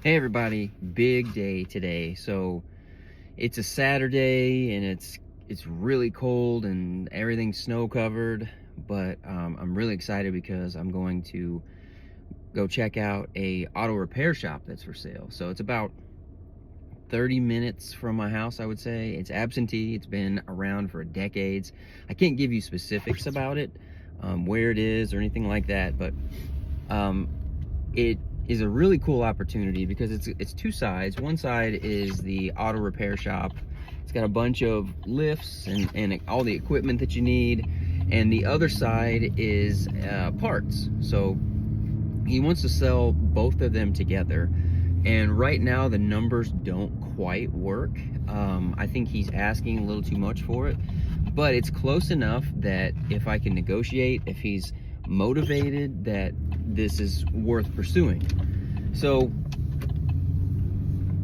Hey everybody, big day today. So it's a Saturday and it's really cold and everything's snow covered, but I'm really excited because I'm going to go check out a auto repair shop that's for sale. So it's about 30 minutes from my house, I would say. It's absentee. It's been around for decades. I can't give you specifics about it, where it is or anything like that, but um, it is a really cool opportunity because it's two sides. One side is the auto repair shop. It's got a bunch of lifts and all the equipment that you need. And the other side is parts. So he wants to sell both of them together. And right now the numbers don't quite work. I think he's asking a little too much for it, but it's close enough that if I can negotiate, if he's motivated, that this is worth pursuing. So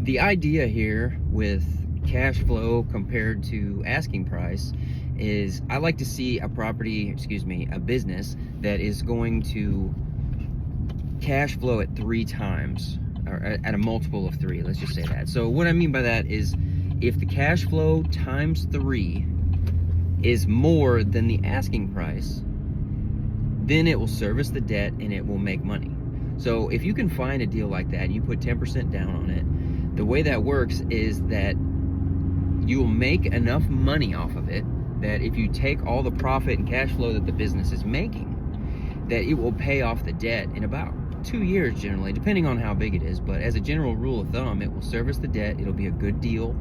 the idea here with cash flow compared to asking price is I like to see a business that is going to cash flow at 3 times, or at a multiple of 3, let's just say that. So what I mean by that is if the cash flow times 3 is more than the asking price, then it will service the debt and it will make money. So if you can find a deal like that, you put 10% down on it, the way that works is that you will make enough money off of it that if you take all the profit and cash flow that the business is making, that it will pay off the debt in about 2 years generally, depending on how big it is. But as a general rule of thumb, it will service the debt. It'll be a good deal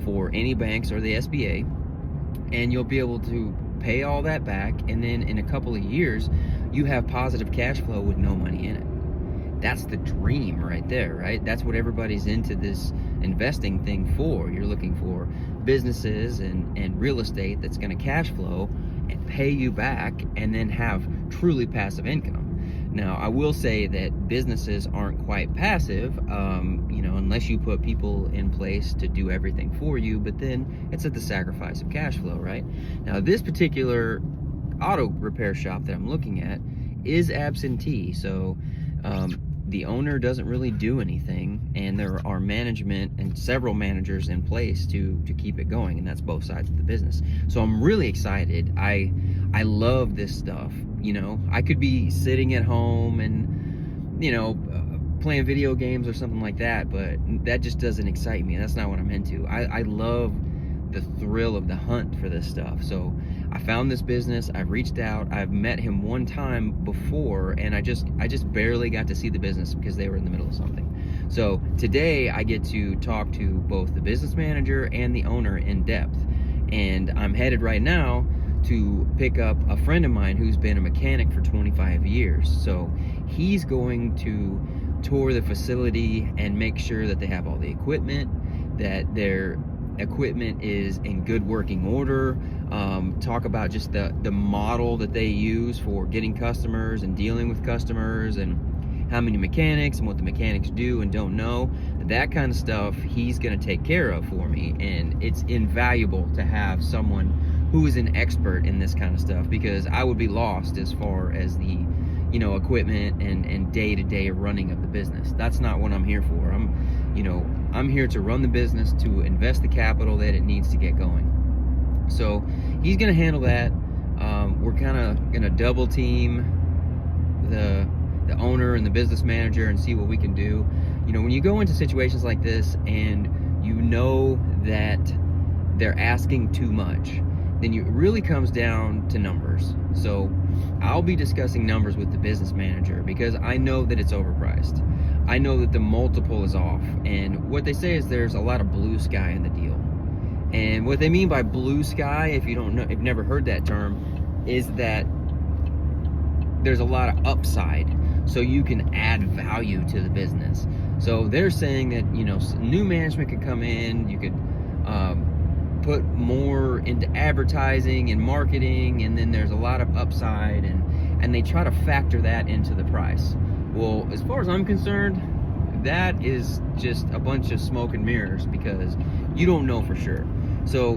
for any banks or the SBA, and you'll be able to pay all that back, and then in a couple of years you have positive cash flow with no money in it. That's the dream right there, right? That's what everybody's into this investing thing for. You're looking for businesses and real estate that's going to cash flow and pay you back and then have truly passive income. Now, I will say that businesses aren't quite passive, unless you put people in place to do everything for you, but then it's at the sacrifice of cash flow, right? Now, this particular auto repair shop that I'm looking at is absentee, so the owner doesn't really do anything, and there are management and several managers in place to keep it going, and that's both sides of the business. So I'm really excited. I love this stuff. I could be sitting at home and playing video games or something like that, but that just doesn't excite me. That's not what I'm into. I love the thrill of the hunt for this stuff. So I found this business, I've reached out, I've met him one time before, and I just barely got to see the business because they were in the middle of something. So today I get to talk to both the business manager and the owner in depth, and I'm headed right now to pick up a friend of mine who's been a mechanic for 25 years. So he's going to tour the facility and make sure that they have all the equipment, that their equipment is in good working order, talk about just the model that they use for getting customers and dealing with customers, and how many mechanics and what the mechanics do and don't know. That kind of stuff he's going to take care of for me, and it's invaluable to have someone who is an expert in this kind of stuff, because I would be lost as far as the equipment and day-to-day running of the business. That's not what I'm here for. I'm here to run the business, to invest the capital that it needs to get going. So he's gonna handle that. We're kind of gonna double team the owner and the business manager and see what we can do. When you go into situations like this and you know that they're asking too much, then it really comes down to numbers. So I'll be discussing numbers with the business manager because I know that it's overpriced. I know that the multiple is off, and what they say is there's a lot of blue sky in the deal. And what they mean by blue sky, if you don't know, if you've never heard that term, is that there's a lot of upside, so you can add value to the business. So they're saying that new management could come in, you could put more into advertising and marketing, and then there's a lot of upside, and they try to factor that into the price. Well, as far as I'm concerned, that is just a bunch of smoke and mirrors, because you don't know for sure. So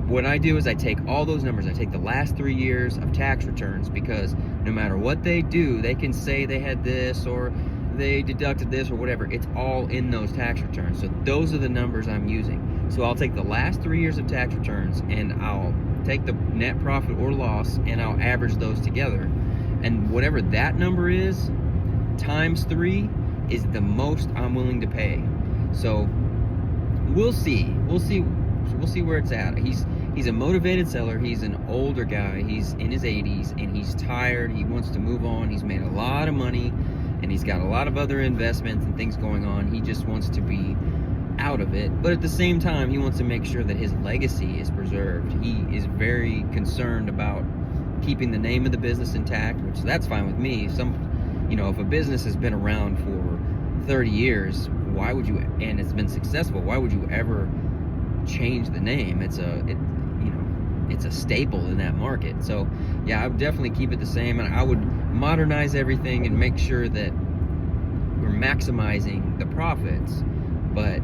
what I do is I take all those numbers, I take the last 3 years of tax returns, because no matter what they do, they can say they had this or they deducted this or whatever, it's all in those tax returns. So those are the numbers I'm using. So I'll take the last 3 years of tax returns and I'll take the net profit or loss and I'll average those together. And whatever that number is, times 3 is the most I'm willing to pay. So we'll see where it's at. He's a motivated seller. He's an older guy. He's in his 80s and he's tired. He wants to move on. He's made a lot of money and he's got a lot of other investments and things going on. He just wants to be out of it, but at the same time he wants to make sure that his legacy is preserved. He is very concerned about keeping the name of the business intact, which that's fine with me. If a business has been around for 30 years, why would you, and it's been successful, why would you ever change the name? It's a staple in that market. So yeah, I would definitely keep it the same, and I would modernize everything and make sure that we're maximizing the profits, but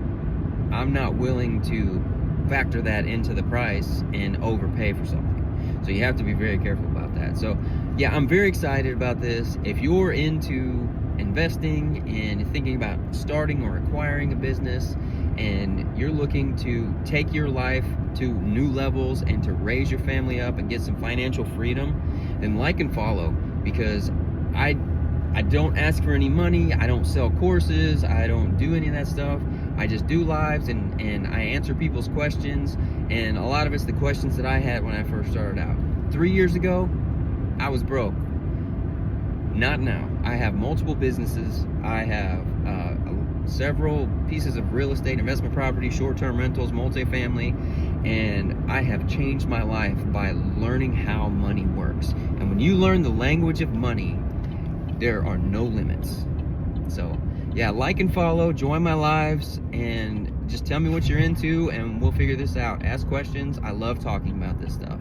I'm not willing to factor that into the price and overpay for something. So you have to be very careful about that. So yeah, I'm very excited about this. If you're into investing and thinking about starting or acquiring a business, and you're looking to take your life to new levels and to raise your family up and get some financial freedom, then like and follow, because I don't ask for any money. I don't sell courses. I don't do any of that stuff. I just do lives and I answer people's questions. And a lot of it's the questions that I had when I first started out. 3 years ago, I was broke. Not now. I have multiple businesses. I have several pieces of real estate, investment property, short-term rentals, multifamily, and I have changed my life by learning how money works. And when you learn the language of money, there are no limits. So yeah, like and follow, join my lives, and just tell me what you're into and we'll figure this out. Ask questions. I love talking about this stuff.